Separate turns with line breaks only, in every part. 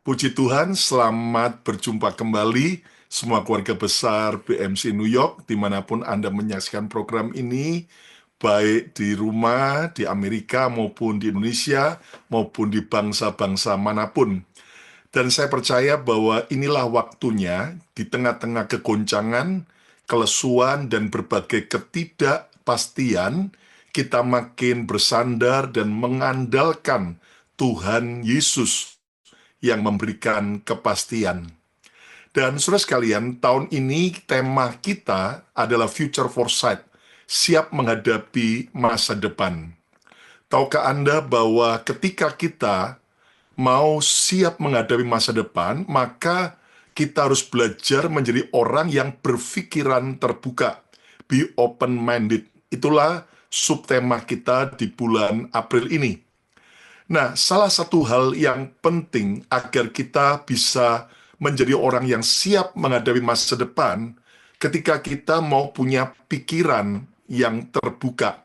Puji Tuhan, selamat berjumpa kembali semua keluarga besar BMC New York, dimanapun Anda menyaksikan program ini, baik di rumah, di Amerika, maupun di Indonesia, maupun di bangsa-bangsa manapun. Dan saya percaya bahwa inilah waktunya, di tengah-tengah kegoncangan, kelesuan, dan berbagai ketidakpastian, kita makin bersandar dan mengandalkan Tuhan Yesus yang memberikan kepastian. Dan saudara sekalian, tahun ini tema kita adalah Future Foresight, siap menghadapi masa depan. Tahukah Anda bahwa ketika kita mau siap menghadapi masa depan, maka kita harus belajar menjadi orang yang berpikiran terbuka, be open-minded. Itulah subtema kita di bulan April ini. Nah, salah satu hal yang penting agar kita bisa menjadi orang yang siap menghadapi masa depan ketika kita mau punya pikiran yang terbuka.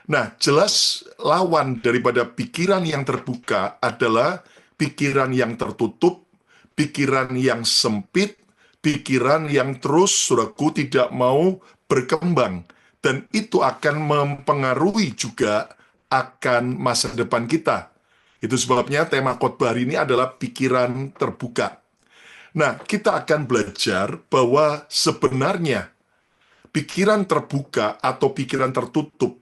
Nah, jelas lawan daripada pikiran yang terbuka adalah pikiran yang tertutup, pikiran yang sempit, pikiran yang terus, saudaraku, tidak mau berkembang. Dan itu akan mempengaruhi juga akan masa depan kita. Itu sebabnya tema khotbah hari ini adalah pikiran terbuka. Nah, kita akan belajar bahwa sebenarnya pikiran terbuka atau pikiran tertutup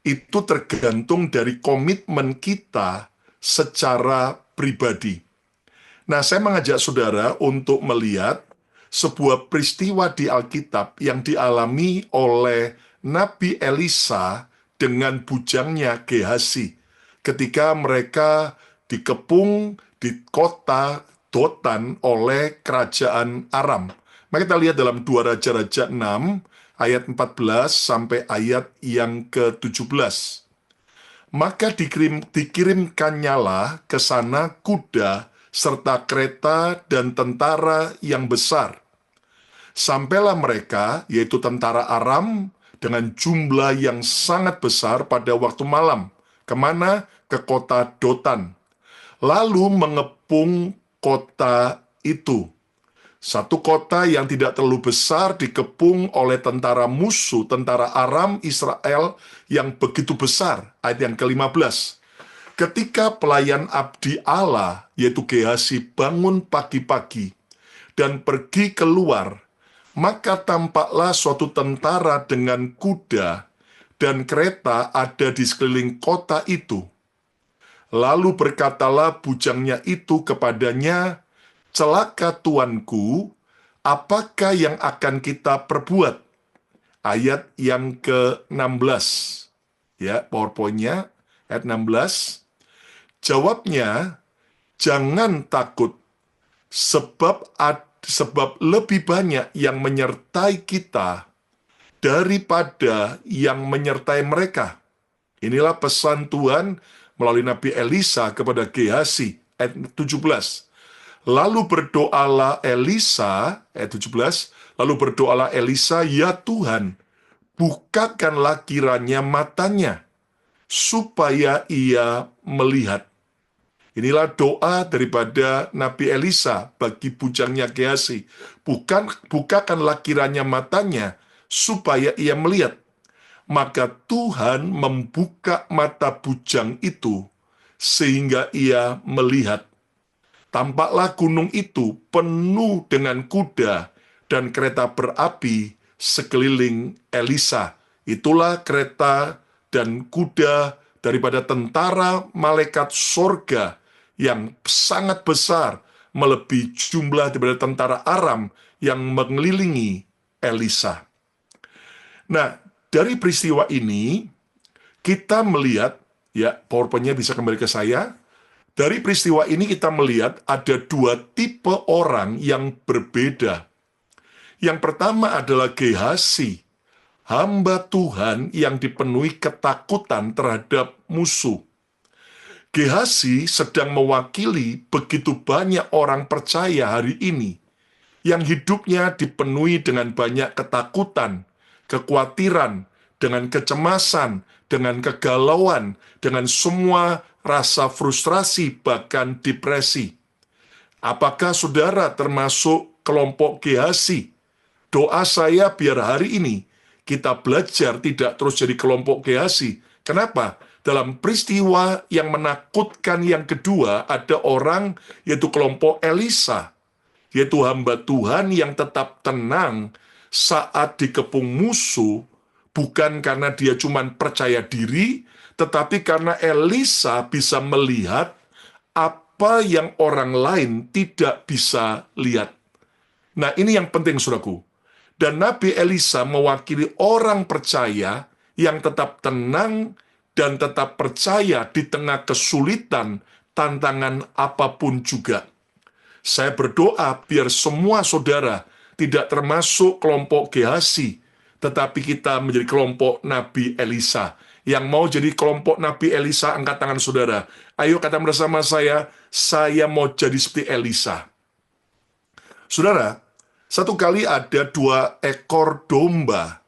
itu tergantung dari komitmen kita secara pribadi. Nah, saya mengajak saudara untuk melihat sebuah peristiwa di Alkitab yang dialami oleh Nabi Elisa dengan bujangnya Gehasi ketika mereka dikepung di kota Dotan oleh kerajaan Aram. Mari kita lihat dalam 2 Raja-Raja 6 ayat 14 sampai ayat yang ke-17. Maka dikirimkannyalah ke sana kuda serta kereta dan tentara yang besar. Sampailah mereka, yaitu tentara Aram, dengan jumlah yang sangat besar pada waktu malam. Kemana? Ke kota Dotan. Lalu mengepung kota itu. Satu kota yang tidak terlalu besar dikepung oleh tentara musuh, tentara Aram Israel yang begitu besar. Ayat yang ke-15. Ketika pelayan abdi Allah, yaitu Gehasi, bangun pagi-pagi dan pergi keluar, maka tampaklah suatu tentara dengan kuda dan kereta ada di sekeliling kota itu. Lalu berkatalah bujangnya itu kepadanya, "Celaka tuanku, apakah yang akan kita perbuat?" Ayat yang ke-16. Ya, PowerPoint-nya, ayat 16. Jawabnya, "Jangan takut, sebab lebih banyak yang menyertai kita daripada yang menyertai mereka." Inilah pesan Tuhan melalui Nabi Elisa kepada Gehasi, ayat 17. Lalu berdoalah Elisa, ayat 17, lalu berdoalah Elisa, "Ya Tuhan, bukakanlah kiranya matanya, supaya ia melihat." Inilah doa daripada Nabi Elisa bagi bujangnya Gehasi. Bukakanlah kiranya matanya, supaya ia melihat. Maka Tuhan membuka mata bujang itu, sehingga ia melihat. Tampaklah gunung itu penuh dengan kuda dan kereta berapi sekeliling Elisa. Itulah kereta dan kuda daripada tentara malaikat sorga yang sangat besar, melebihi jumlah daripada tentara Aram yang mengelilingi Elisa. Nah, dari peristiwa ini, kita melihat, ya, PowerPoint-nya bisa kembali ke saya. Dari peristiwa ini kita melihat ada dua tipe orang yang berbeda. Yang pertama adalah Gehasi, hamba Tuhan yang dipenuhi ketakutan terhadap musuh. Gehasi sedang mewakili begitu banyak orang percaya hari ini yang hidupnya dipenuhi dengan banyak ketakutan, kekhawatiran, dengan kecemasan, dengan kegalauan, dengan semua rasa frustrasi, bahkan depresi. Apakah saudara termasuk kelompok Gehazi? Doa saya biar hari ini kita belajar tidak terus jadi kelompok Gehazi. Kenapa? Dalam peristiwa yang menakutkan yang kedua, ada orang yaitu kelompok Elisa, yaitu hamba Tuhan yang tetap tenang saat dikepung musuh, bukan karena dia cuma percaya diri, tetapi karena Elisa bisa melihat apa yang orang lain tidak bisa lihat. Nah, ini yang penting, saudaraku. Dan Nabi Elisa mewakili orang percaya yang tetap tenang dan tetap percaya di tengah kesulitan, tantangan apapun juga. Saya berdoa biar semua saudara tidak termasuk kelompok Gehazi, tetapi kita menjadi kelompok Nabi Elisa. Yang mau jadi kelompok Nabi Elisa, angkat tangan saudara. Ayo kata bersama saya mau jadi seperti Elisa. Saudara, satu kali ada 2 ekor domba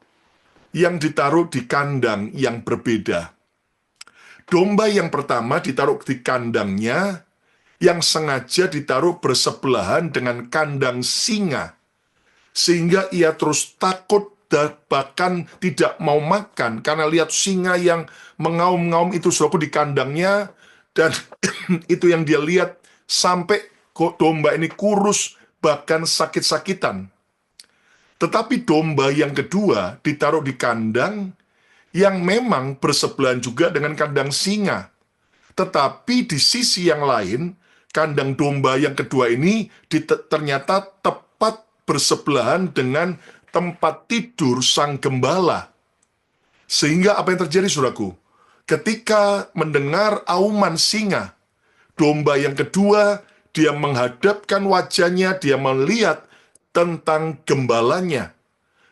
yang ditaruh di kandang yang berbeda. Domba yang pertama ditaruh di kandangnya yang sengaja ditaruh bersebelahan dengan kandang singa, sehingga ia terus takut dan bahkan tidak mau makan karena lihat singa yang mengaum-ngaum itu suatu di kandangnya, dan itu yang dia lihat sampai domba ini kurus bahkan sakit-sakitan. Tetapi domba yang kedua ditaruh di kandang yang memang bersebelahan juga dengan kandang singa. Tetapi di sisi yang lain, kandang domba yang kedua ini ternyata tepat bersebelahan dengan tempat tidur sang gembala. Sehingga apa yang terjadi, saudaraku? Ketika mendengar auman singa, domba yang kedua, dia menghadapkan wajahnya, dia melihat tentang gembalanya.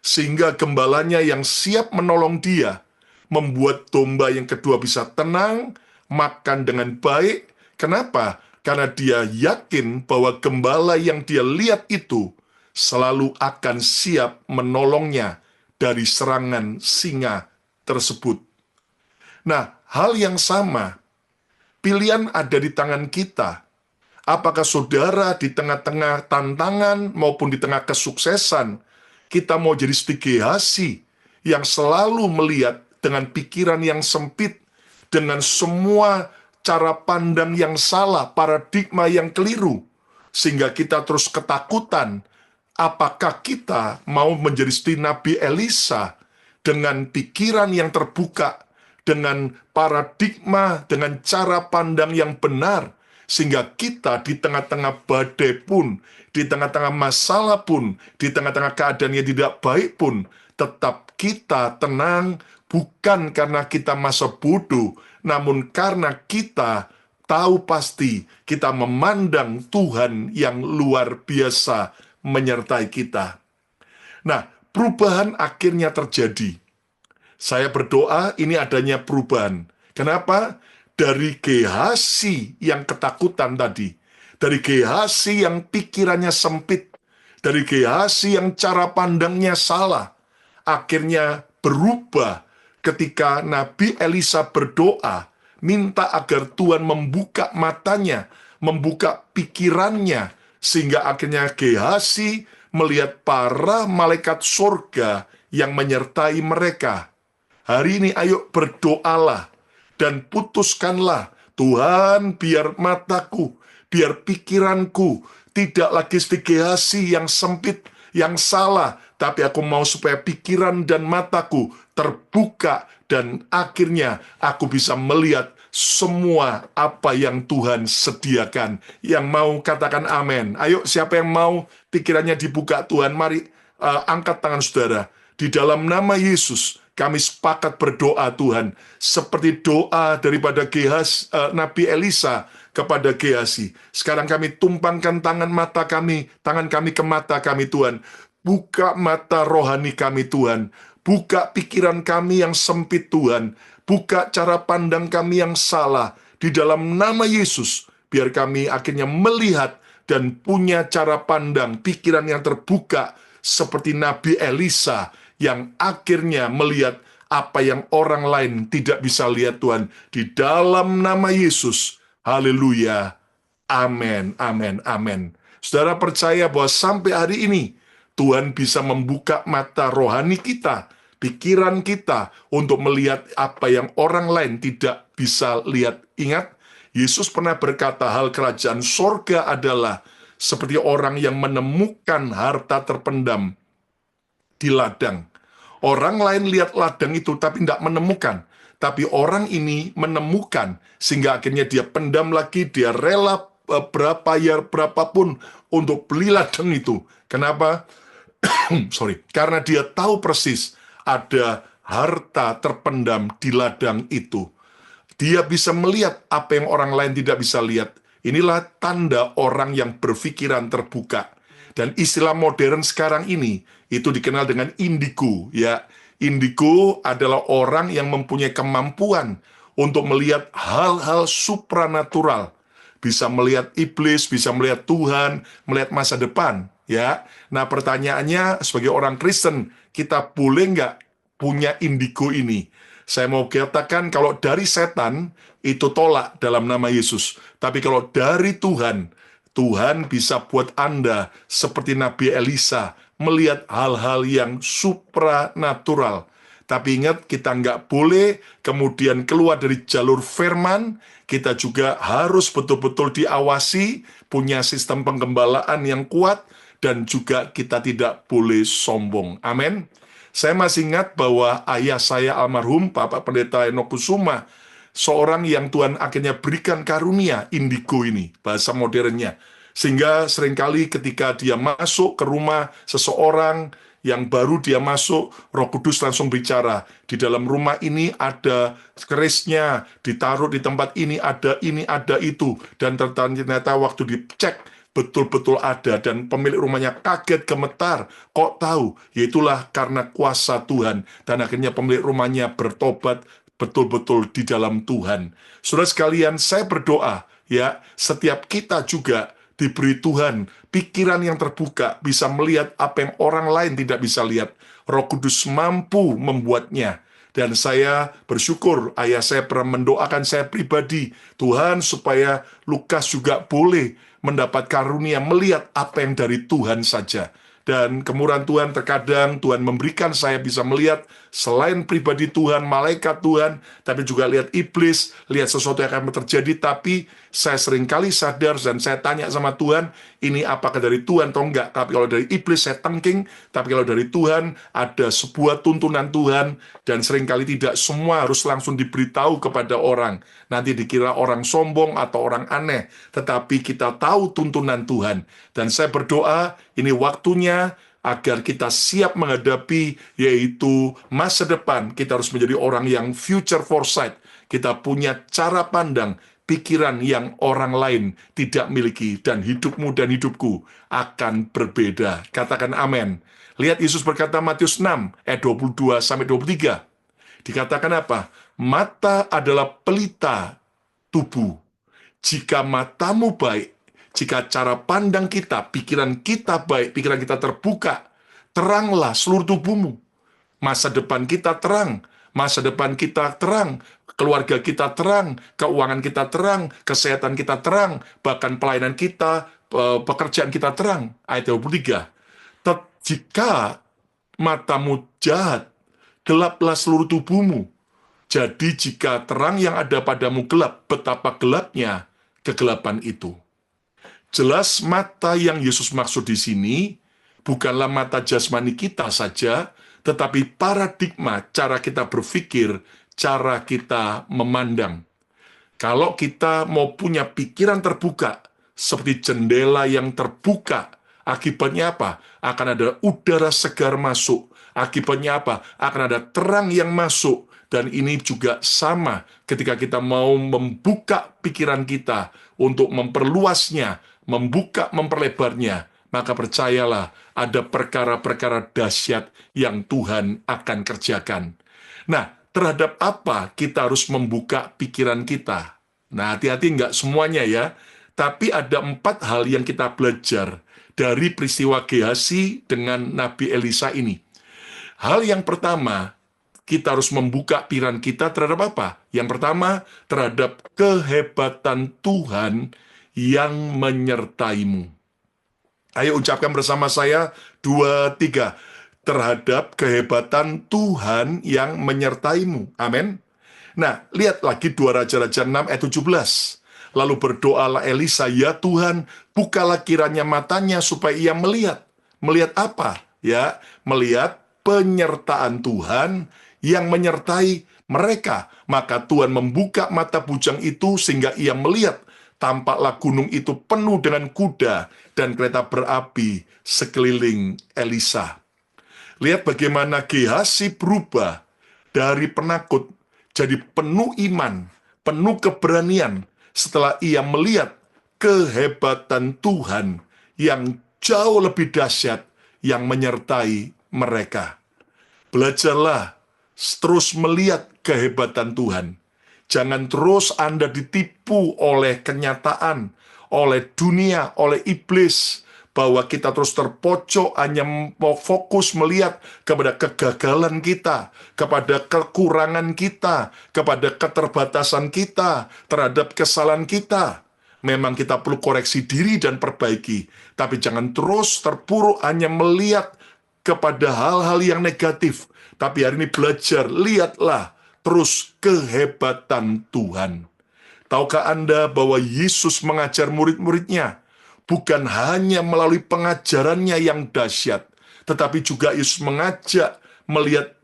Sehingga gembalanya yang siap menolong dia, membuat domba yang kedua bisa tenang, makan dengan baik. Kenapa? Karena dia yakin bahwa gembala yang dia lihat itu selalu akan siap menolongnya dari serangan singa tersebut. Nah, hal yang sama, pilihan ada di tangan kita. Apakah saudara di tengah-tengah tantangan maupun di tengah kesuksesan, kita mau jadi seperti Gehazi yang selalu melihat dengan pikiran yang sempit, dengan semua cara pandang yang salah, paradigma yang keliru, sehingga kita terus ketakutan. Apakah kita mau menjadi seperti Nabi Elisa dengan pikiran yang terbuka, dengan paradigma, dengan cara pandang yang benar, sehingga kita di tengah-tengah badai pun, di tengah-tengah masalah pun, di tengah-tengah keadaan yang tidak baik pun, tetap kita tenang, bukan karena kita masa bodoh, namun karena kita tahu pasti kita memandang Tuhan yang luar biasa menyertai kita. Nah, perubahan akhirnya terjadi. Saya berdoa ini adanya perubahan. Kenapa? Dari Gehazi yang ketakutan tadi, dari Gehazi yang pikirannya sempit, dari Gehazi yang cara pandangnya salah, akhirnya berubah ketika Nabi Elisa berdoa, minta agar Tuhan membuka matanya, membuka pikirannya, sehingga akhirnya Gehazi melihat para malaikat surga yang menyertai mereka. Hari ini ayo berdoalah dan putuskanlah, Tuhan biar mataku, biar pikiranku tidak lagi seperti Gehazi yang sempit, yang salah, tapi aku mau supaya pikiran dan mataku terbuka dan akhirnya aku bisa melihat semua apa yang Tuhan sediakan. Yang mau katakan amin. Ayo, siapa yang mau pikirannya dibuka Tuhan, mari angkat tangan saudara. Di dalam nama Yesus, kami sepakat berdoa Tuhan, seperti doa daripada Nabi Elisa kepada Gehazi. Sekarang kami tumpangkan tangan kami ke mata kami Tuhan. Buka mata rohani kami Tuhan. Buka pikiran kami yang sempit Tuhan. Buka cara pandang kami yang salah. Di dalam nama Yesus, biar kami akhirnya melihat dan punya cara pandang, pikiran yang terbuka, seperti Nabi Elisa, yang akhirnya melihat apa yang orang lain tidak bisa lihat Tuhan. Di dalam nama Yesus, haleluya, Amin, amin, amin. Saudara percaya bahwa sampai hari ini Tuhan bisa membuka mata rohani kita, pikiran kita untuk melihat apa yang orang lain tidak bisa lihat. Ingat, Yesus pernah berkata hal kerajaan sorga adalah seperti orang yang menemukan harta terpendam di ladang. Orang lain lihat ladang itu tapi tidak menemukan. Tapi orang ini menemukan, sehingga akhirnya dia pendam lagi, dia rela berapapun untuk beli ladang itu. Kenapa? Sorry, karena dia tahu persis ada harta terpendam di ladang itu. Dia bisa melihat apa yang orang lain tidak bisa lihat. Inilah tanda orang yang berpikiran terbuka. Dan istilah modern sekarang ini, itu dikenal dengan indigo. Ya, indigo adalah orang yang mempunyai kemampuan untuk melihat hal-hal supranatural. Bisa melihat iblis, bisa melihat Tuhan, melihat masa depan. Ya, nah pertanyaannya sebagai orang Kristen, kita boleh nggak punya indigo ini? Saya mau katakan kalau dari setan, itu tolak dalam nama Yesus. Tapi kalau dari Tuhan, Tuhan bisa buat Anda seperti Nabi Elisa, melihat hal-hal yang supranatural. Tapi ingat, kita nggak boleh kemudian keluar dari jalur firman, kita juga harus betul-betul diawasi, punya sistem penggembalaan yang kuat, dan juga kita tidak boleh sombong. Amin. Saya masih ingat bahwa ayah saya almarhum, Bapak Pendeta Eno Kusuma, seorang yang Tuhan akhirnya berikan karunia indigo ini, bahasa modernnya. Sehingga seringkali ketika dia masuk ke rumah seseorang yang baru dia masuk, Roh Kudus langsung bicara, di dalam rumah ini ada kerisnya, ditaruh di tempat ini, ada itu. Dan ternyata waktu dicek, betul-betul ada, dan pemilik rumahnya kaget gemetar. Kok tahu? Yaitulah karena kuasa Tuhan, dan akhirnya pemilik rumahnya bertobat betul-betul di dalam Tuhan. Saudara sekalian, saya berdoa ya, setiap kita juga diberi Tuhan pikiran yang terbuka, bisa melihat apa yang orang lain tidak bisa lihat. Roh Kudus mampu membuatnya. Dan saya bersyukur ayah saya pernah mendoakan saya pribadi, Tuhan supaya Lukas juga boleh mendapat karunia melihat apa yang dari Tuhan saja. Dan kemurahan Tuhan terkadang Tuhan memberikan saya bisa melihat selain pribadi Tuhan, malaikat Tuhan, tapi juga lihat iblis, lihat sesuatu yang akan terjadi. Tapi saya seringkali sadar dan saya tanya sama Tuhan, ini apakah dari Tuhan atau enggak? Tapi kalau dari iblis saya tengking, tapi kalau dari Tuhan ada sebuah tuntunan Tuhan, dan seringkali tidak semua harus langsung diberitahu kepada orang. Nanti dikira orang sombong atau orang aneh, tetapi kita tahu tuntunan Tuhan. Dan saya berdoa, ini waktunya agar kita siap menghadapi yaitu masa depan. Kita harus menjadi orang yang future foresight. Kita punya cara pandang, pikiran yang orang lain tidak miliki, dan hidupmu dan hidupku akan berbeda. Katakan amin. Lihat Yesus berkata Matius 6 ayat 22-23. Dikatakan apa? Mata adalah pelita tubuh. Jika matamu baik, jika cara pandang kita, pikiran kita baik, pikiran kita terbuka, teranglah seluruh tubuhmu. Masa depan kita terang, masa depan kita terang, keluarga kita terang, keuangan kita terang, kesehatan kita terang, bahkan pelayanan kita, pekerjaan kita terang. Ayat 23. Jika matamu jahat, gelaplah seluruh tubuhmu. Jadi jika terang yang ada padamu gelap, betapa gelapnya kegelapan itu. Jelas mata yang Yesus maksud di sini bukanlah mata jasmani kita saja, tetapi paradigma cara kita berpikir, cara kita memandang. Kalau kita mau punya pikiran terbuka, seperti jendela yang terbuka, akibatnya apa? Akan ada udara segar masuk. Akibatnya apa? Akan ada terang yang masuk. Dan ini juga sama ketika kita mau membuka pikiran kita untuk memperluasnya, membuka, memperlebarnya, maka percayalah ada perkara-perkara dahsyat yang Tuhan akan kerjakan. Nah, terhadap apa kita harus membuka pikiran kita? Nah, hati-hati nggak semuanya ya, tapi ada 4 hal yang kita belajar dari peristiwa Gehazi dengan Nabi Elisa ini. Hal yang pertama, kita harus membuka pikiran kita terhadap apa? Yang pertama, terhadap kehebatan Tuhan yang menyertaimu. Ayo ucapkan bersama saya, 2, 3. Terhadap kehebatan Tuhan yang menyertaimu. Amin. Nah, lihat lagi 2 Raja-Raja 6 ayat 17. Lalu berdoalah Elisa, ya Tuhan, bukalah kiranya matanya supaya ia melihat. Melihat apa? Ya, melihat penyertaan Tuhan yang menyertai mereka. Maka Tuhan membuka mata bujang itu sehingga ia melihat. Tampaklah gunung itu penuh dengan kuda dan kereta berapi sekeliling Elisa. Lihat bagaimana Gehazi berubah dari penakut jadi penuh iman, penuh keberanian setelah ia melihat kehebatan Tuhan yang jauh lebih dahsyat yang menyertai mereka. Belajarlah terus melihat kehebatan Tuhan. Jangan terus Anda ditipu oleh kenyataan, oleh dunia, oleh iblis, bahwa kita terus terpojok hanya mau fokus melihat kepada kegagalan kita, kepada kekurangan kita, kepada keterbatasan kita, terhadap kesalahan kita. Memang kita perlu koreksi diri dan perbaiki, tapi jangan terus terpuruk hanya melihat kepada hal-hal yang negatif. Tapi hari ini belajar, lihatlah terus kehebatan Tuhan. Tahukah Anda bahwa Yesus mengajar murid-muridnya bukan hanya melalui pengajarannya yang dahsyat, tetapi juga Yesus mengajak melihat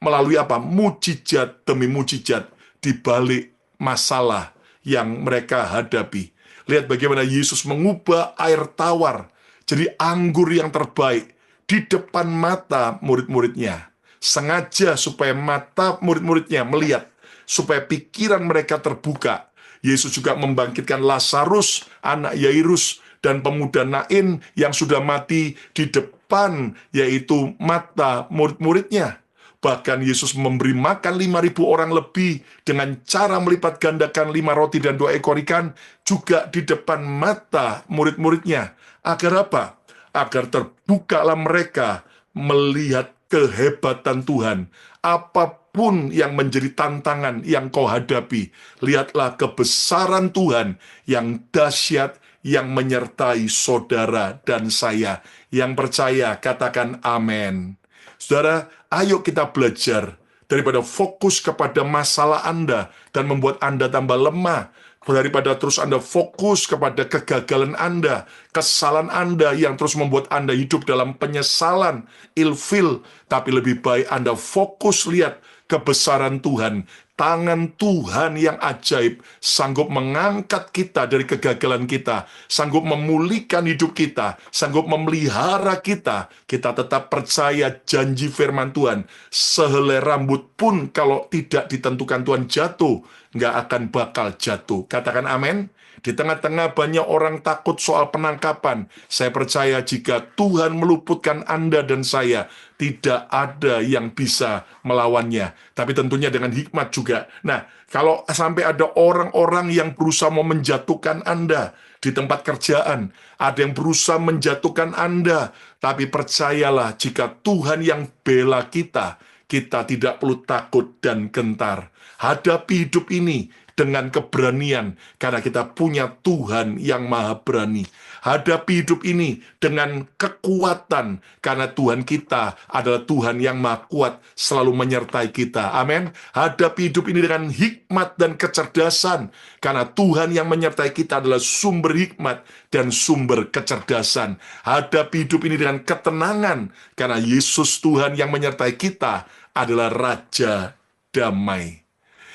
melalui apa? Mujizat demi mujizat di balik masalah yang mereka hadapi. Lihat bagaimana Yesus mengubah air tawar jadi anggur yang terbaik di depan mata murid-muridnya. Sengaja supaya mata murid-muridnya melihat, supaya pikiran mereka terbuka. Yesus juga membangkitkan Lazarus, anak Yairus, dan pemuda Nain yang sudah mati di depan, yaitu mata murid-muridnya. Bahkan Yesus memberi makan 5.000 orang lebih dengan cara melipat gandakan 5 roti dan 2 ekor ikan juga di depan mata murid-muridnya. Agar apa? Agar terbukalah mereka melihat kehebatan Tuhan. Apapun yang menjadi tantangan yang kau hadapi, lihatlah kebesaran Tuhan yang dahsyat yang menyertai saudara dan saya. Yang percaya, katakan amin. Saudara, ayo kita belajar daripada fokus kepada masalah Anda dan membuat Anda tambah lemah, daripada terus Anda fokus kepada kegagalan Anda, kesalahan Anda yang terus membuat Anda hidup dalam penyesalan, ilfil, tapi lebih baik Anda fokus lihat kebesaran Tuhan. Tangan Tuhan yang ajaib sanggup mengangkat kita dari kegagalan kita, sanggup memulihkan hidup kita, sanggup memelihara kita. Kita tetap percaya janji firman Tuhan. Sehelai rambut pun kalau tidak ditentukan Tuhan jatuh, nggak akan bakal jatuh. Katakan amin. Di tengah-tengah banyak orang takut soal penangkapan, saya percaya jika Tuhan meluputkan Anda dan saya, tidak ada yang bisa melawannya. Tapi tentunya dengan hikmat juga. Nah, kalau sampai ada orang-orang yang berusaha mau menjatuhkan Anda di tempat kerjaan, ada yang berusaha menjatuhkan Anda, tapi percayalah jika Tuhan yang bela kita, kita tidak perlu takut dan gentar. Hadapi hidup ini dengan keberanian, karena kita punya Tuhan yang maha berani. Hadapi hidup ini dengan kekuatan, karena Tuhan kita adalah Tuhan yang maha kuat, selalu menyertai kita. Amin. Hadapi hidup ini dengan hikmat dan kecerdasan, karena Tuhan yang menyertai kita adalah sumber hikmat dan sumber kecerdasan. Hadapi hidup ini dengan ketenangan, karena Yesus Tuhan yang menyertai kita adalah Raja damai.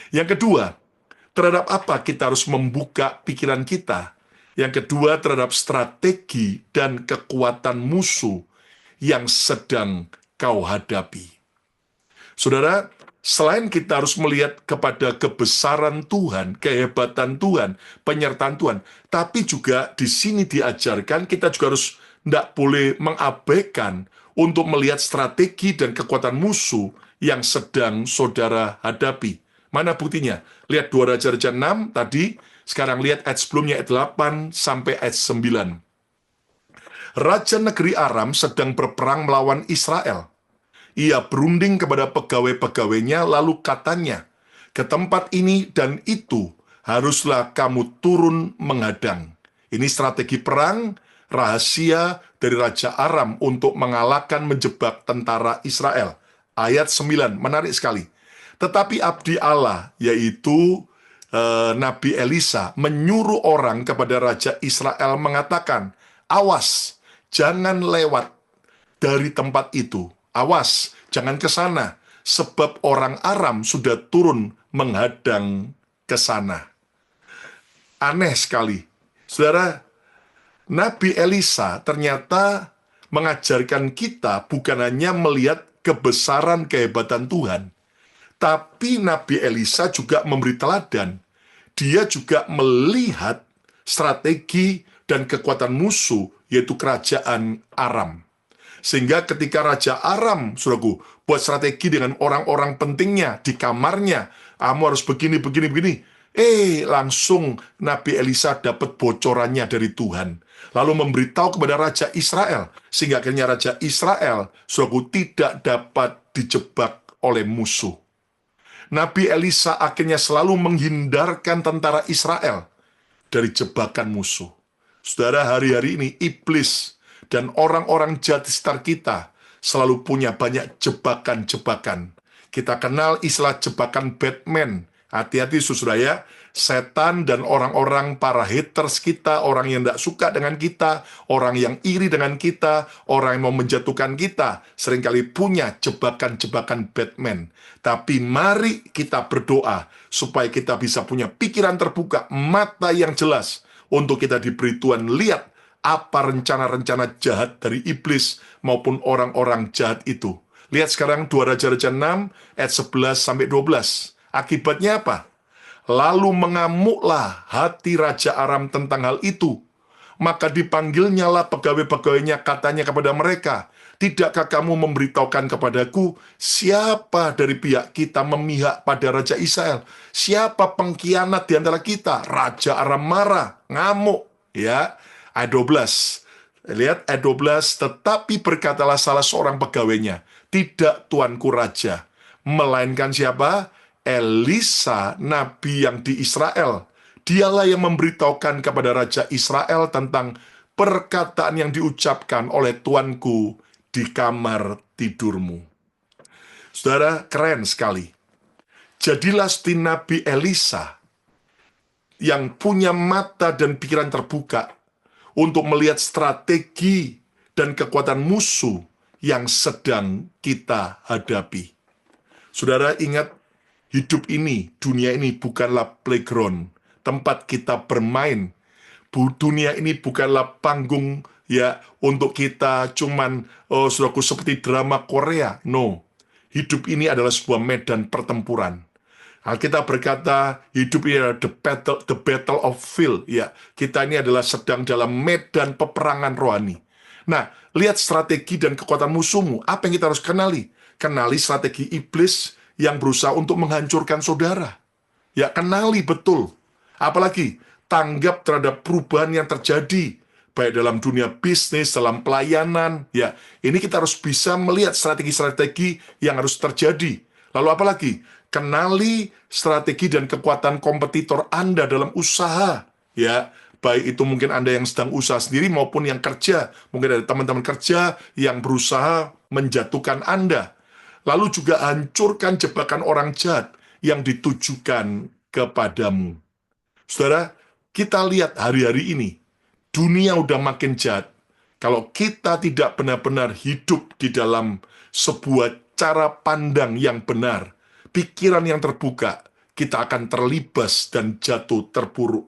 Yang kedua, terhadap apa kita harus membuka pikiran kita? Yang kedua, terhadap strategi dan kekuatan musuh yang sedang kau hadapi. Saudara, selain kita harus melihat kepada kebesaran Tuhan, kehebatan Tuhan, penyertaan Tuhan, tapi juga di sini diajarkan kita juga harus tidak boleh mengabaikan untuk melihat strategi dan kekuatan musuh yang sedang saudara hadapi. Mana buktinya? Lihat 2 Raja-Raja 6 tadi, sekarang lihat ayat sebelumnya, ayat 8 sampai ayat 9. Raja negeri Aram sedang berperang melawan Israel. Ia berunding kepada pegawai-pegawainya, lalu katanya, ke tempat ini dan itu haruslah kamu turun menghadang. Ini strategi perang rahasia dari Raja Aram untuk mengalahkan menjebak tentara Israel. Ayat 9, menarik sekali. Tetapi abdi Allah, yaitu Nabi Elisa, menyuruh orang kepada Raja Israel mengatakan, awas, jangan lewat dari tempat itu. Awas, jangan ke sana, sebab orang Aram sudah turun menghadang ke sana. Aneh sekali. Saudara, Nabi Elisa ternyata mengajarkan kita bukan hanya melihat kebesaran kehebatan Tuhan, tapi Nabi Elisa juga memberi teladan. Dia juga melihat strategi dan kekuatan musuh, yaitu kerajaan Aram. Sehingga ketika Raja Aram, saudaraku, buat strategi dengan orang-orang pentingnya di kamarnya, kamu harus begini, begini, begini. Langsung Nabi Elisa dapat bocorannya dari Tuhan. Lalu memberitahu kepada Raja Israel, sehingga akhirnya Raja Israel, saudaraku, tidak dapat dijebak oleh musuh. Nabi Elisa akhirnya selalu menghindarkan tentara Israel dari jebakan musuh. Saudara, hari-hari ini iblis dan orang-orang jahat di sekitar kita selalu punya banyak jebakan-jebakan. Kita kenal istilah jebakan Batman. Hati-hati saudara ya, setan dan orang-orang para haters kita, orang yang tidak suka dengan kita, orang yang iri dengan kita, orang yang mau menjatuhkan kita, seringkali punya jebakan-jebakan Batman. Tapi mari kita berdoa supaya kita bisa punya pikiran terbuka, mata yang jelas, untuk kita diberi Tuhan lihat apa rencana-rencana jahat dari iblis maupun orang-orang jahat itu. Lihat sekarang 2 Raja-Raja 6 ayat 11-12. Akibatnya apa? Lalu mengamuklah hati Raja Aram tentang hal itu. Maka dipanggilnyalah pegawai-pegawainya, katanya kepada mereka, tidakkah kamu memberitahukan kepadaku siapa dari pihak kita memihak pada Raja Israel? Siapa pengkhianat di antara kita? Raja Aram marah, ngamuk. Ya, ayat 12. Lihat ayat 12, tetapi berkatalah salah seorang pegawainya, tidak tuanku raja, melainkan siapa? Elisa, nabi yang di Israel. Dialah yang memberitahukan kepada Raja Israel tentang perkataan yang diucapkan oleh tuanku di kamar tidurmu. Saudara, keren sekali. Jadilah seperti Nabi Elisa yang punya mata dan pikiran terbuka untuk melihat strategi dan kekuatan musuh yang sedang kita hadapi. Saudara, ingat, hidup ini, dunia ini bukanlah playground, tempat kita bermain. Dunia ini bukanlah panggung ya untuk kita cuman saudaraku seperti drama Korea. No, hidup ini adalah sebuah medan pertempuran. Alkitab berkata, hidup ini adalah the battle of field. Ya, kita ini adalah sedang dalam medan peperangan rohani. Nah, lihat strategi dan kekuatan musuhmu. Apa yang kita harus kenali? Kenali strategi iblis yang berusaha untuk menghancurkan saudara. Ya, kenali betul. Apalagi, tanggap terhadap perubahan yang terjadi, baik dalam dunia bisnis, dalam pelayanan. Ya, ini kita harus bisa melihat strategi-strategi yang harus terjadi. Lalu apalagi? Kenali strategi dan kekuatan kompetitor Anda dalam usaha. Ya, baik itu mungkin Anda yang sedang usaha sendiri maupun yang kerja. Mungkin ada teman-teman kerja yang berusaha menjatuhkan Anda. Lalu juga hancurkan jebakan orang jahat yang ditujukan kepadamu. Saudara, kita lihat hari-hari ini, dunia udah makin jahat. Kalau kita tidak benar-benar hidup di dalam sebuah cara pandang yang benar, pikiran yang terbuka, kita akan terlibas dan jatuh terpuruk.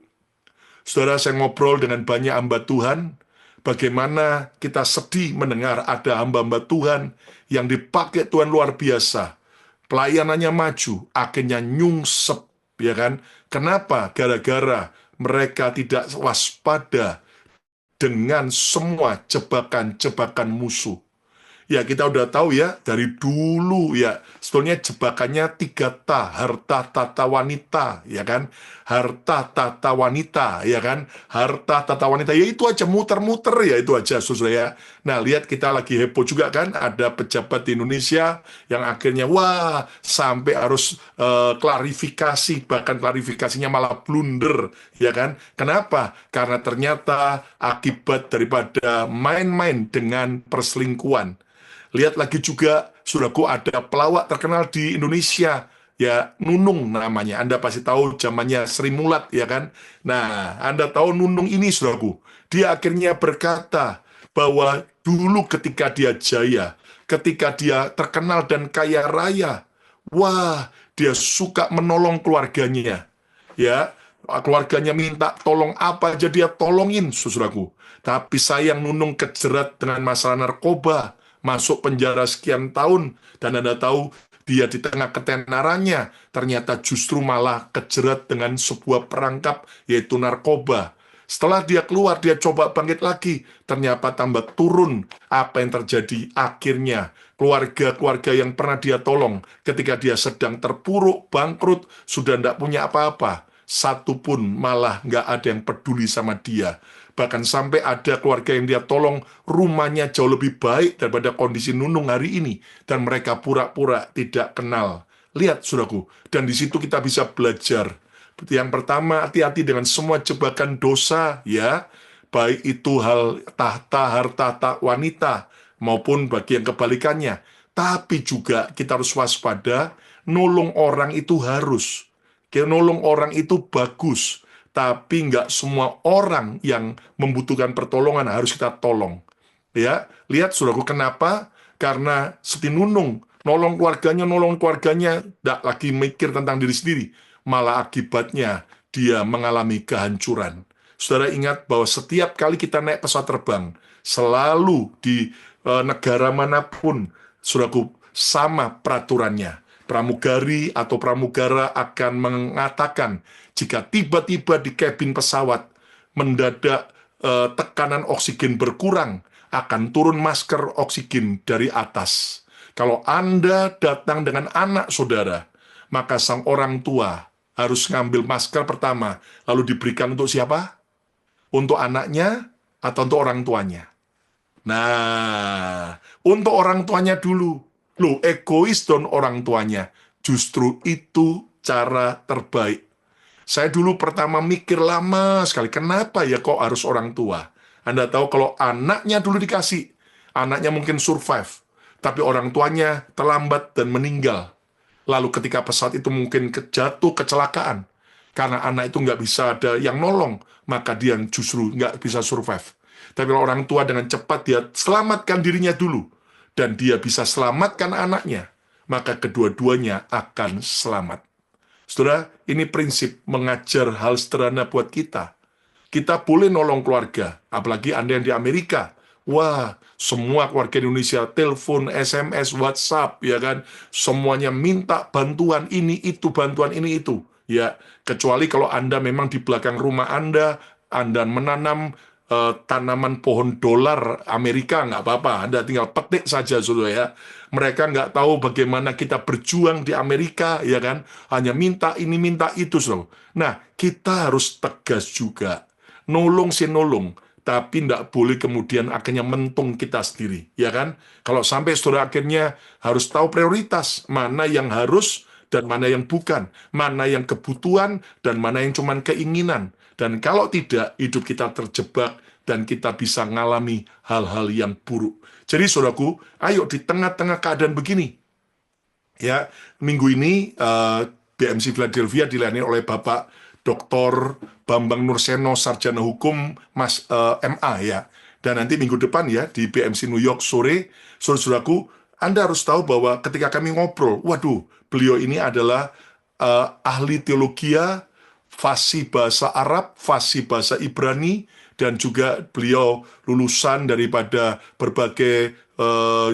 Saudara, saya ngobrol dengan banyak hamba Tuhan, bagaimana kita sedih mendengar ada hamba-hamba Tuhan yang dipakai Tuhan luar biasa. Pelayanannya maju, akhirnya nyungsep, ya kan? Kenapa? Gara-gara mereka tidak waspada dengan semua jebakan-jebakan musuh. Ya, kita udah tahu ya, dari dulu ya, sebetulnya jebakannya 3 ta, harta, tata, wanita, ya kan? Harta, tata, wanita, ya kan? Harta, tata, wanita, ya itu aja, muter-muter ya, itu aja, saudara ya. Nah, lihat kita lagi heboh juga kan, ada pejabat di Indonesia yang akhirnya, wah, sampai harus klarifikasi, bahkan klarifikasinya malah blunder, ya kan? Kenapa? Karena ternyata akibat daripada main-main dengan perselingkuhan. Lihat lagi juga, saudaraku, ada pelawak terkenal di Indonesia, ya Nunung namanya. Anda pasti tahu zamannya Sri Mulat, ya kan? Nah, Anda tahu Nunung ini, saudaraku. Dia akhirnya berkata bahwa dulu ketika dia jaya, ketika dia terkenal dan kaya raya, wah, dia suka menolong keluarganya. Ya, keluarganya minta tolong apa aja dia tolongin, saudaraku. Tapi sayang Nunung kejerat dengan masalah narkoba, masuk penjara sekian tahun, dan Anda tahu dia di tengah ketenarannya, ternyata justru malah kejerat dengan sebuah perangkap, yaitu narkoba. Setelah dia keluar, dia coba bangkit lagi, ternyata tambah turun. Apa yang terjadi? Akhirnya, keluarga-keluarga yang pernah dia tolong, ketika dia sedang terpuruk, bangkrut, sudah tidak punya apa-apa, satu pun malah nggak ada yang peduli sama dia. Bahkan sampai ada keluarga yang dia tolong, rumahnya jauh lebih baik daripada kondisi Nunung hari ini. Dan mereka pura-pura tidak kenal. Lihat, saudaraku. Dan di situ kita bisa belajar. Yang pertama, hati-hati dengan semua jebakan dosa, ya. Baik itu hal tahta, harta, wanita, maupun bagi yang kebalikannya. Tapi juga kita harus waspada, nolong orang itu harus. Nolong orang itu bagus, tapi nggak semua orang yang membutuhkan pertolongan harus kita tolong. Ya, lihat saudaraku, kenapa? Karena Siti Nunung nolong keluarganya, nggak lagi mikir tentang diri sendiri, malah akibatnya dia mengalami kehancuran. Saudara ingat bahwa setiap kali kita naik pesawat terbang, selalu di negara manapun, saudaraku, sama peraturannya. Pramugari atau pramugara akan mengatakan jika tiba-tiba di kabin pesawat mendadak tekanan oksigen berkurang, akan turun masker oksigen dari atas. Kalau Anda datang dengan anak saudara, maka sang orang tua harus ngambil masker pertama, lalu diberikan untuk siapa? Untuk anaknya atau untuk orang tuanya? Nah, untuk orang tuanya dulu. Loh, egois dong orang tuanya. Justru itu cara terbaik. Saya dulu pertama mikir lama sekali, kenapa ya kok harus orang tua? Anda tahu kalau anaknya dulu dikasih, anaknya mungkin survive, tapi orang tuanya terlambat dan meninggal. Lalu ketika pesawat itu mungkin jatuh kecelakaan, karena anak itu nggak bisa ada yang nolong, maka dia justru nggak bisa survive. Tapi kalau orang tua dengan cepat dia selamatkan dirinya dulu, dan dia bisa selamatkan anaknya, maka kedua-duanya akan selamat. Saudara, ini prinsip mengajar hal sederhana buat kita. Kita boleh nolong keluarga, apalagi Anda yang di Amerika. Wah, semua keluarga Indonesia, telepon, SMS, WhatsApp, ya kan? Semuanya minta bantuan ini, itu, bantuan ini, itu. Ya, kecuali kalau Anda memang di belakang rumah Anda menanam tanaman pohon dolar Amerika, nggak apa-apa. Anda tinggal petik saja, saudara ya. Mereka nggak tahu bagaimana kita berjuang di Amerika, ya kan? Hanya minta ini, minta itu, saudara. Nah, kita harus tegas juga. Nolong sih nolong, tapi tidak boleh kemudian akhirnya mentung kita sendiri, ya kan? Kalau sampai saudara akhirnya harus tahu prioritas, mana yang harus dan mana yang bukan, mana yang kebutuhan dan mana yang cuma keinginan. Dan kalau tidak, hidup kita terjebak dan kita bisa mengalami hal-hal yang buruk. Jadi saudaraku, ayo di tengah-tengah keadaan begini, ya, minggu ini BMC Philadelphia dilayani oleh Bapak Dr. Bambang Nurseno, Sarjana Hukum, MA ya. Dan nanti minggu depan ya di BMC New York sore, saudaraku, Anda harus tahu bahwa ketika kami ngobrol, waduh, beliau ini adalah ahli teologi, fasih bahasa Arab, fasih bahasa Ibrani, dan juga beliau lulusan daripada berbagai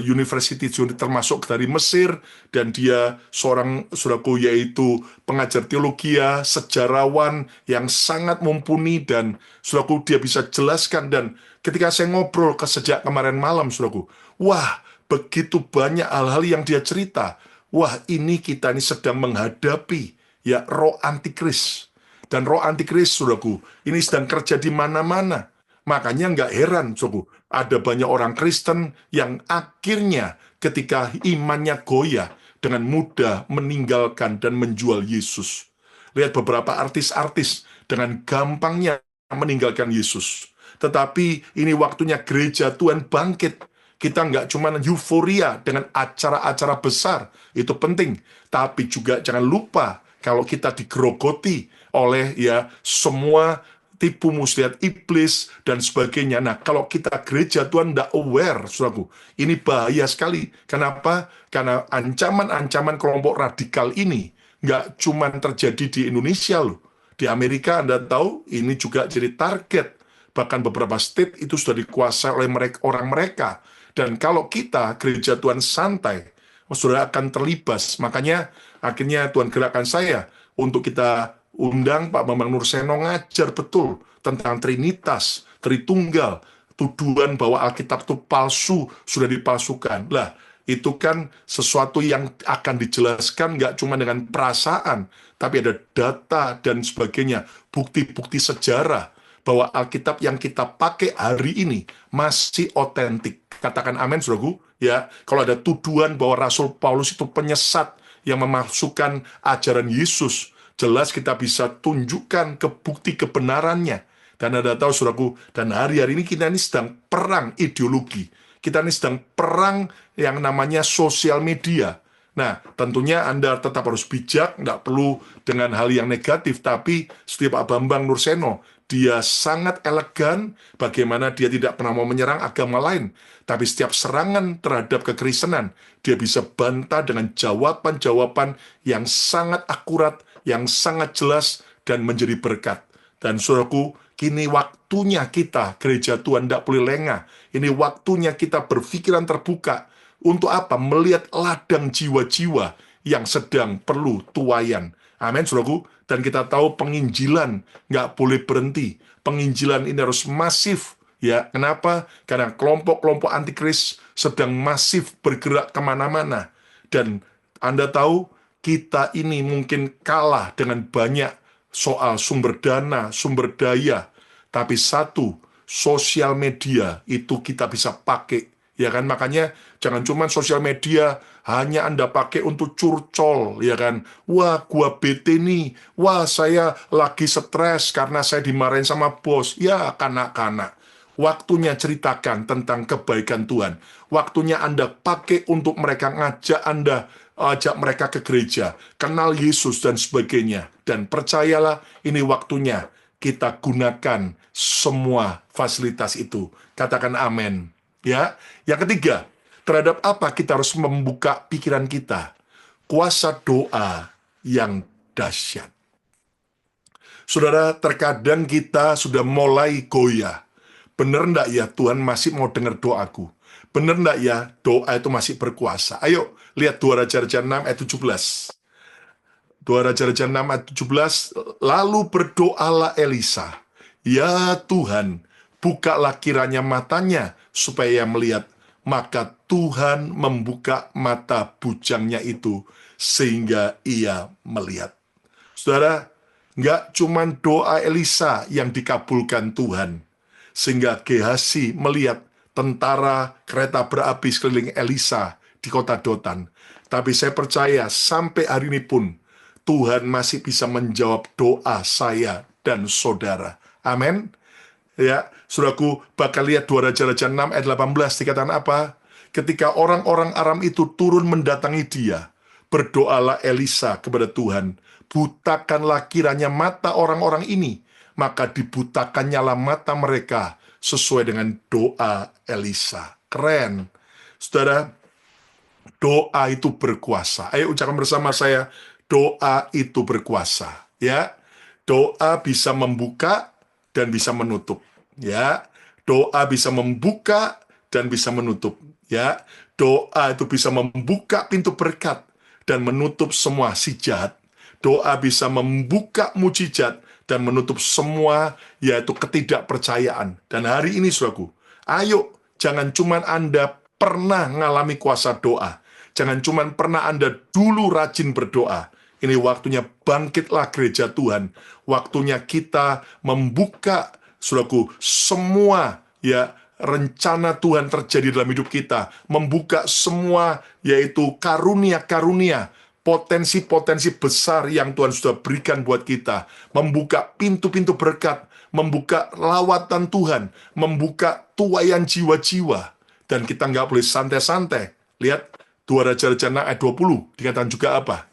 university termasuk dari Mesir, dan dia seorang saudaraku yaitu pengajar teologi, sejarawan yang sangat mumpuni, dan saudaraku dia bisa jelaskan. Dan ketika saya ngobrol sejak kemarin malam, saudaraku, wah, begitu banyak hal-hal yang dia cerita. Wah, ini kita ini sedang menghadapi ya roh antikris. Dan roh antikris, saudaraku, ini sedang kerja di mana-mana. Makanya nggak heran, saudaraku, ada banyak orang Kristen yang akhirnya ketika imannya goyah dengan mudah meninggalkan dan menjual Yesus. Lihat beberapa artis-artis dengan gampangnya meninggalkan Yesus. Tetapi ini waktunya gereja Tuhan bangkit. Kita nggak cuma euforia dengan acara-acara besar, itu penting. Tapi juga jangan lupa kalau kita digerogoti oleh ya semua tipu muslihat iblis dan sebagainya. Nah, kalau kita gereja Tuhan tidak aware, saudaraku, ini bahaya sekali. Kenapa? Karena ancaman-ancaman kelompok radikal ini nggak cuma terjadi di Indonesia loh. Di Amerika Anda tahu ini juga jadi target. Bahkan beberapa state itu sudah dikuasai oleh orang mereka. Dan kalau kita gereja Tuhan santai, saudara akan terlibas. Makanya akhirnya Tuhan gerakkan saya untuk kita undang Pak Bambang Nurseno ngajar betul tentang Trinitas, Tritunggal, tuduhan bahwa Alkitab itu palsu, sudah dipalsukan. Lah, itu kan sesuatu yang akan dijelaskan nggak cuma dengan perasaan, tapi ada data dan sebagainya, bukti-bukti sejarah bahwa Alkitab yang kita pakai hari ini masih otentik. Katakan amin, saudaraku. Ya, kalau ada tuduhan bahwa Rasul Paulus itu penyesat yang memasukkan ajaran Yesus, jelas kita bisa tunjukkan ke bukti kebenarannya. Dan Anda tahu, saudaraku, dan hari-hari ini kita ini sedang perang ideologi. Kita ini sedang perang yang namanya sosial media. Nah, tentunya Anda tetap harus bijak, nggak perlu dengan hal yang negatif, tapi setiap Pak Bambang Nurseno, dia sangat elegan, bagaimana dia tidak pernah mau menyerang agama lain, tapi setiap serangan terhadap kekristenan, dia bisa bantah dengan jawaban-jawaban yang sangat akurat, yang sangat jelas, dan menjadi berkat. Dan saudaraku, kini waktunya kita, gereja Tuhan, tidak boleh lengah. Ini waktunya kita berpikiran terbuka. Untuk apa? Melihat ladang jiwa-jiwa yang sedang perlu tuaian. Amin, saudaraku. Dan kita tahu penginjilan nggak boleh berhenti. Penginjilan ini harus masif. Ya, kenapa? Karena kelompok-kelompok antikris sedang masif bergerak kemana-mana. Dan Anda tahu, kita ini mungkin kalah dengan banyak soal sumber dana, sumber daya. Tapi satu, sosial media itu kita bisa pakai. Ya kan, makanya jangan cuma sosial media hanya Anda pakai untuk curcol, ya kan. Wah, gua bete nih. Wah, saya lagi stres karena saya dimarahin sama bos. Ya, kanak-kanak. Waktunya ceritakan tentang kebaikan Tuhan. Waktunya Anda pakai untuk mereka ajak mereka ke gereja, kenal Yesus dan sebagainya. Dan percayalah, ini waktunya kita gunakan semua fasilitas itu. Katakan amin. Ya, yang ketiga, terhadap apa kita harus membuka pikiran kita? Kuasa doa yang dahsyat. Saudara, terkadang kita sudah mulai goyah. Benar enggak ya Tuhan masih mau dengar doaku? Benar enggak ya doa itu masih berkuasa? Ayo, lihat 2 Raja-Raja 6 ayat 17. 2 Raja-Raja 6 ayat 17, lalu berdoalah Elisa, ya Tuhan, bukalah kiranya matanya, supaya ia melihat. Maka Tuhan membuka mata bujangnya itu, sehingga ia melihat. Saudara, nggak cuma doa Elisa yang dikabulkan Tuhan, sehingga Gehazi melihat tentara kereta berapi sekeliling Elisa di kota Dotan. Tapi saya percaya sampai hari ini pun, Tuhan masih bisa menjawab doa saya dan saudara. Amin. Ya, saudaraku, bakal lihat 2 Raja-Raja 6 ayat 18 dikatakan apa? Ketika orang-orang Aram itu turun mendatangi dia, berdoalah Elisa kepada Tuhan, butakanlah kiranya mata orang-orang ini, maka dibutakannya mata mereka sesuai dengan doa Elisa. Keren. Saudara, doa itu berkuasa. Ayo ucapkan bersama saya, doa itu berkuasa. Ya, doa bisa membuka dan bisa menutup. Ya, doa bisa membuka dan bisa menutup. Ya, doa itu bisa membuka pintu berkat dan menutup semua si jahat. Doa bisa membuka mujizat dan menutup semua yaitu ketidakpercayaan. Dan hari ini, saudaraku, ayo jangan cuma Anda pernah mengalami kuasa doa. Jangan cuma pernah Anda dulu rajin berdoa. Ini waktunya bangkitlah gereja Tuhan. Waktunya kita membuka, saudaraku, semua ya rencana Tuhan terjadi dalam hidup kita. Membuka semua yaitu karunia-karunia, potensi-potensi besar yang Tuhan sudah berikan buat kita. Membuka pintu-pintu berkat, membuka lawatan Tuhan, membuka tuaian jiwa-jiwa. Dan kita nggak boleh santai-santai. Lihat, 2 Raja-Raja 6 ayat 20, dikatakan juga apa?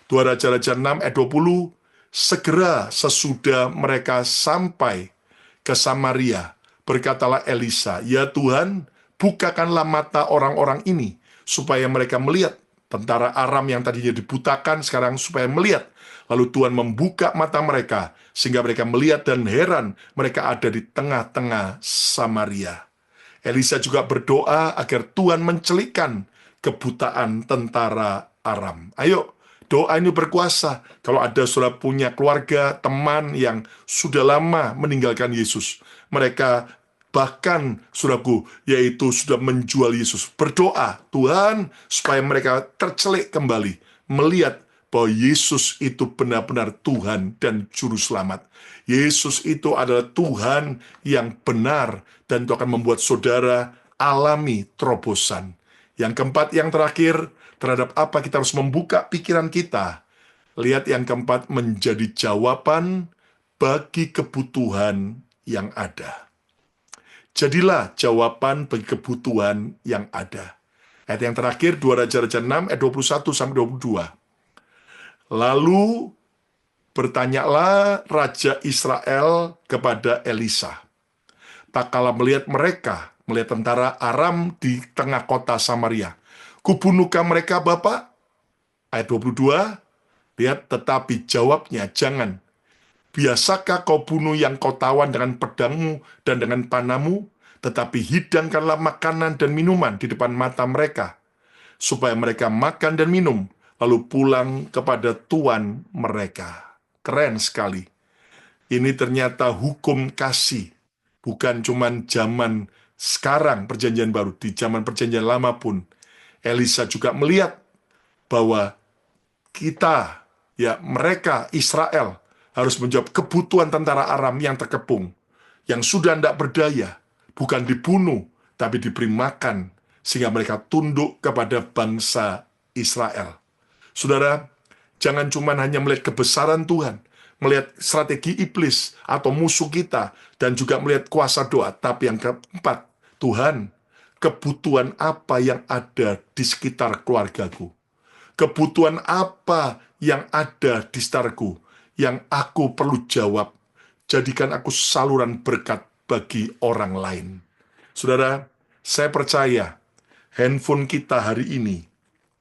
2 Raja-Raja 6 ayat 20, segera sesudah mereka sampai ke Samaria, berkatalah Elisa, ya Tuhan, bukakanlah mata orang-orang ini, supaya mereka melihat. Tentara Aram yang tadinya dibutakan, sekarang supaya melihat. Lalu Tuhan membuka mata mereka, sehingga mereka melihat dan heran, mereka ada di tengah-tengah Samaria. Elisa juga berdoa agar Tuhan mencelikkan kebutaan tentara Aram. Ayo, doa ini berkuasa. Kalau ada saudara punya keluarga, teman yang sudah lama meninggalkan Yesus, mereka bahkan, saudaraku, yaitu sudah menjual Yesus. Berdoa, Tuhan, supaya mereka tercelik kembali, melihat bahwa Yesus itu benar-benar Tuhan dan Juru Selamat. Yesus itu adalah Tuhan yang benar, dan itu akan membuat saudara alami terobosan. Yang keempat, yang terakhir, terhadap apa kita harus membuka pikiran kita. Lihat yang keempat, menjadi jawaban bagi kebutuhan yang ada. Jadilah jawaban bagi kebutuhan yang ada. Ayat yang terakhir, 2 Raja-Raja 6, ayat 21-22. Lalu bertanyalah Raja Israel kepada Elisa. Tak kala melihat tentara Aram di tengah kota Samaria. Kubunuhkah mereka, Bapak? Ayat 22, lihat, tetapi jawabnya, jangan. Biasakah kau bunuh yang kau tawan dengan pedangmu dan dengan panahmu? Tetapi hidangkanlah makanan dan minuman di depan mata mereka, supaya mereka makan dan minum, lalu pulang kepada tuan mereka. Keren sekali. Ini ternyata hukum kasih. Bukan cuma zaman sekarang perjanjian baru, di zaman perjanjian lama pun Elisa juga melihat bahwa kita, ya mereka Israel harus menjawab kebutuhan tentara Aram yang terkepung, yang sudah tidak berdaya, bukan dibunuh, tapi diberi makan, sehingga mereka tunduk kepada bangsa Israel. Saudara, jangan cuma hanya melihat kebesaran Tuhan, melihat strategi iblis atau musuh kita, dan juga melihat kuasa doa. Tapi yang keempat, Tuhan, kebutuhan apa yang ada di sekitar keluargaku? Kebutuhan apa yang ada di sekitarku yang aku perlu jawab? Jadikan aku saluran berkat bagi orang lain. Saudara, saya percaya handphone kita hari ini,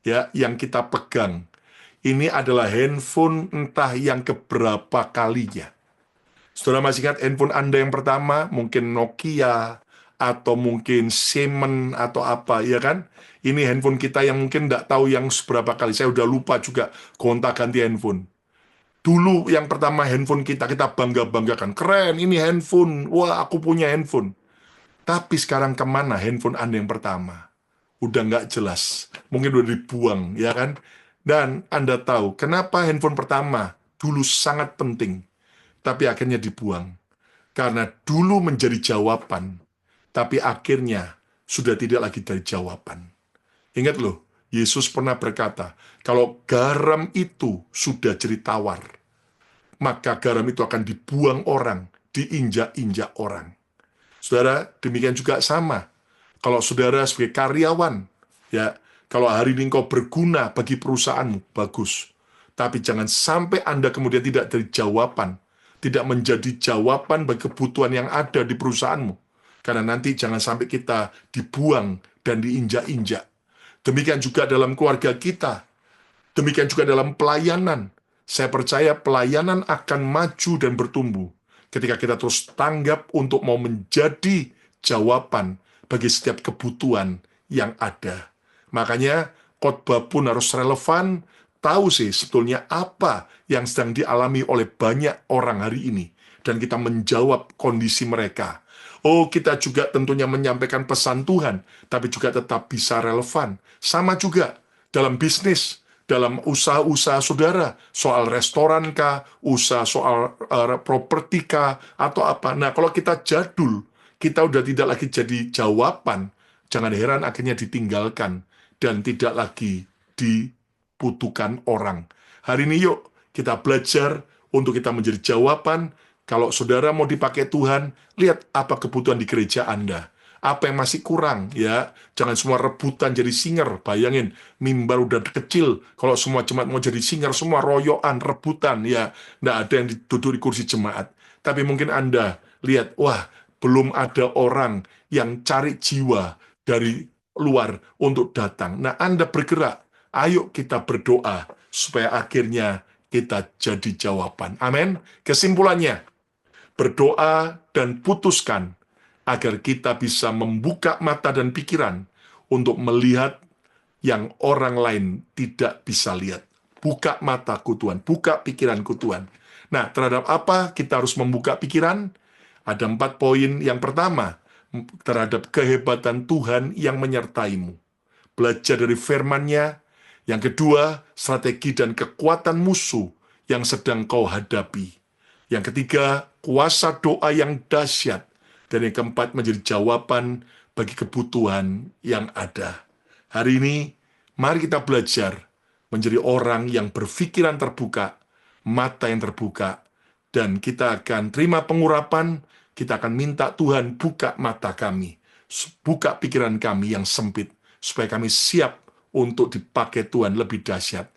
ya, yang kita pegang, ini adalah handphone entah yang keberapa kalinya. Saudara masih ingat handphone Anda yang pertama, mungkin Nokia, atau mungkin Siemens, atau apa, ya kan? Ini handphone kita yang mungkin tidak tahu yang seberapa kali. Saya udah lupa juga gonta-ganti handphone. Dulu yang pertama handphone kita bangga-banggakan. Keren, ini handphone. Wah, aku punya handphone. Tapi sekarang kemana handphone Anda yang pertama? Udah nggak jelas. Mungkin udah dibuang, ya kan? Dan Anda tahu, kenapa handphone pertama dulu sangat penting, tapi akhirnya dibuang. Karena dulu menjadi jawaban, tapi akhirnya sudah tidak lagi dari jawaban. Ingat loh, Yesus pernah berkata, kalau garam itu sudah jadi tawar, maka garam itu akan dibuang orang, diinjak-injak orang. Saudara, demikian juga sama. Kalau saudara sebagai karyawan, ya, kalau hari ini engkau berguna bagi perusahaanmu, bagus. Tapi jangan sampai Anda kemudian tidak dari jawaban, tidak menjadi jawaban bagi kebutuhan yang ada di perusahaanmu. Karena nanti jangan sampai kita dibuang dan diinjak-injak. Demikian juga dalam keluarga kita. Demikian juga dalam pelayanan. Saya percaya pelayanan akan maju dan bertumbuh ketika kita terus tanggap untuk mau menjadi jawaban bagi setiap kebutuhan yang ada. Makanya khotbah pun harus relevan, tahu sih sebetulnya apa yang sedang dialami oleh banyak orang hari ini. dan kita menjawab kondisi mereka. Oh, kita juga tentunya menyampaikan pesan Tuhan, tapi juga tetap bisa relevan. Sama juga dalam bisnis, dalam usaha-usaha saudara, soal restoran kah, usaha soal properti kah, atau apa. Nah, kalau kita jadul, kita udah tidak lagi jadi jawaban, jangan heran akhirnya ditinggalkan, dan tidak lagi dibutuhkan orang. Hari ini yuk, kita belajar untuk kita menjadi jawaban. Kalau saudara mau dipakai Tuhan, lihat apa kebutuhan di gereja Anda. Apa yang masih kurang, ya. Jangan semua rebutan jadi singer. Bayangin, mimbar udah kecil. Kalau semua jemaat mau jadi singer, semua royoan, rebutan, ya. Nggak ada yang duduk di kursi jemaat. Tapi mungkin Anda lihat, wah, belum ada orang yang cari jiwa dari luar untuk datang. Nah, Anda bergerak. Ayo kita berdoa supaya akhirnya kita jadi jawaban. Amin. Kesimpulannya, berdoa dan putuskan agar kita bisa membuka mata dan pikiran untuk melihat yang orang lain tidak bisa lihat. Buka mataku Tuhan, buka pikiranku Tuhan. Nah, terhadap apa kita harus membuka pikiran? Ada 4 poin. Yang pertama, terhadap kehebatan Tuhan yang menyertaimu. Belajar dari firman-Nya. Yang kedua, strategi dan kekuatan musuh yang sedang kau hadapi. Yang ketiga, kuasa doa yang dahsyat. Dan yang keempat, menjadi jawaban bagi kebutuhan yang ada. Hari ini, mari kita belajar menjadi orang yang berpikiran terbuka, mata yang terbuka, dan kita akan terima pengurapan, kita akan minta Tuhan buka mata kami, buka pikiran kami yang sempit, supaya kami siap untuk dipakai Tuhan lebih dahsyat.